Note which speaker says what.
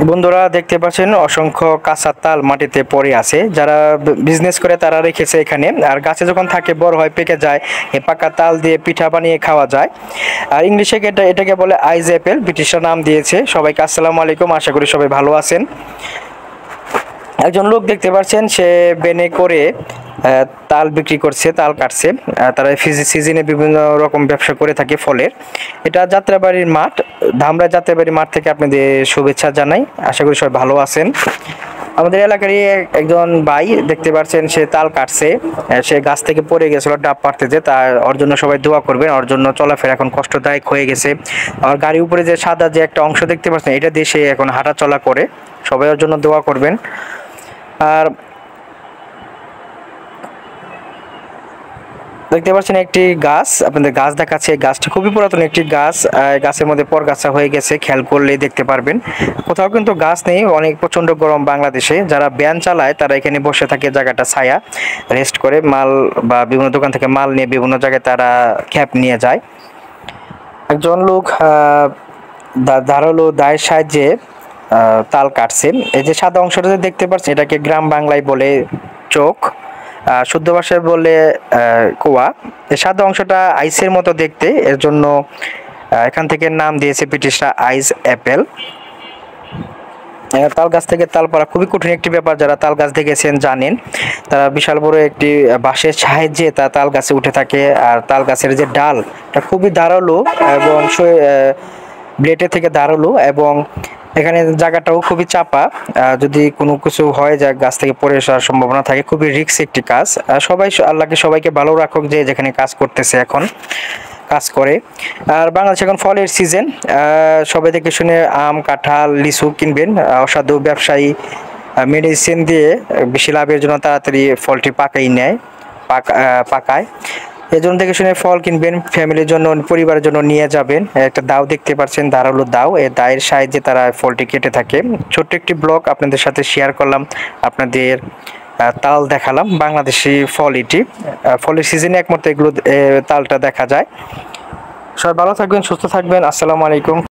Speaker 1: বন্ধুরা দেখতে পাচ্ছেন অসংখ্য কাঁচা তাল মাটিতে পড়ে আছে। যারা বিজনেস করে তারা রেখেছে এখানে। আর গাছে যখন থাকে বড় হয় পেকে যায়, এই পাকা তাল দিয়ে পিঠা বানিয়ে খাওয়া যায়। আর ইংলিশে এটাকে বলে আইস অ্যাপেল, ব্রিটিশরা নাম দিয়েছে। সবাইকে আসসালামু আলাইকুম, আশা করি সবাই ভালো আছেন। একজন লোক দেখতে পাচ্ছেন, সে বেনে করে তাল বিক্রি করছে, তাল কাটছে। তারা সিজনে বিভিন্ন রকম ব্যবসা করে থাকে ফলের। এটা যাত্রাবাড়ির মাঠ, ধামরা যাত্রাবাড়ির মাঠ থেকে আপনাদের শুভেচ্ছা জানাই। আশা করি সবাই ভালো আছেন। আমাদের এলাকারই একজন ভাই দেখতে পাচ্ছেন, সে তাল কাটছে। সে গাছ থেকে পড়ে গেছিল ডাব পাড়তে, যে তার ওর জন্য সবাই দোয়া করবেন। ওর জন্য চলাফেরা এখন কষ্টদায়ক হয়ে গেছে। আর গাড়ির উপরে যে সাদা যে একটা অংশ দেখতে পাচ্ছেন, এটা দিয়ে সে এখন হাঁটা চলা করে। সবাই ওর জন্য দোয়া করবেন। আর দেখতে পাচ্ছেন একটি গাছ, আপনাদের গাছ দেখাচ্ছে। গাছটি খুবই পুরাতন একটি গাছ। গাছের মধ্যে পরগাছা হয়ে গেছে, খেয়াল করলেই দেখতে পারবেন। কোথাও কিন্তু গাছ নেই, অনেক প্রচন্ড গরম বাংলাদেশে। যারা ভ্যান চালায় তারা এখানে বসে থাকে, জায়গাটা ছায়া, রেস্ট করে মাল বা বিভিন্ন দোকান থেকে মাল নিয়ে বিভিন্ন জায়গায় তারা ক্যাব নিয়ে যায়। একজন লোক ধারালো দায়ের সাহায্যে তাল কাটছেন। এই যে সাদা অংশটা দেখতে পাচ্ছেন, এটাকে গ্রাম বাংলায় বলে চোখ, শুদ্ধ ভাষায় বলে কোয়া। এই সাদা অংশটা আইসের মতো দেখতে, এর জন্য এখান থেকে নাম দিয়েছে ব্রিটিশরা আইস অ্যাপেল। তাল গাছ থেকে তাল পাড়া খুবই কঠিন একটি ব্যাপার। যারা তাল গাছ দেখেছেন জানেন, তারা বিশাল বড় একটি বাঁশের সাহায্যে তা তাল গাছে উঠে থাকে। আর তাল গাছের যে ডাল, এটা খুবই ধারালো এবং ব্লেডের থেকে ধারালো, এবং এখানে জায়গাটাও খুবই চাপা। যদি কোনো কিছু হয়, যা গাছ থেকে পড়ে আসার সম্ভাবনা থাকে। খুবই রিস্ক একটি কাজ। সবাই আল্লাহকে সবাইকে ভালো রাখুক, যে যেখানে কাজ করতেছে এখন কাজ করে। আর বাংলাদেশে এখন ফলের সিজন। সবাই দেখে শুনে আম, কাঁঠাল, লিচু কিনবেন। অসাধু ব্যবসায়ী মেডিসিন দিয়ে বেশি লাভের জন্য তাড়াতাড়ি ফলটি পাকায়। এই জন্য দেখে শুনে ফল কিনবেন, ফ্যামিলির জন্য, পরিবারের জন্য নিয়ে যাবেন। একটা দাও দেখতে পাচ্ছেন, ধারালো দাও, এই দায়ের সাহায্যে তারা ফলটি কেটে থাকে। ছোট্ট একটি ব্লগ আপনাদের সাথে শেয়ার করলাম, আপনাদের তাল দেখালাম। বাংলাদেশি ফল এটি, ফলের সিজনে একমাত্র এগুলো তালটা দেখা যায়। সবাই ভালো থাকবেন, সুস্থ থাকবেন। আসসালামু আলাইকুম।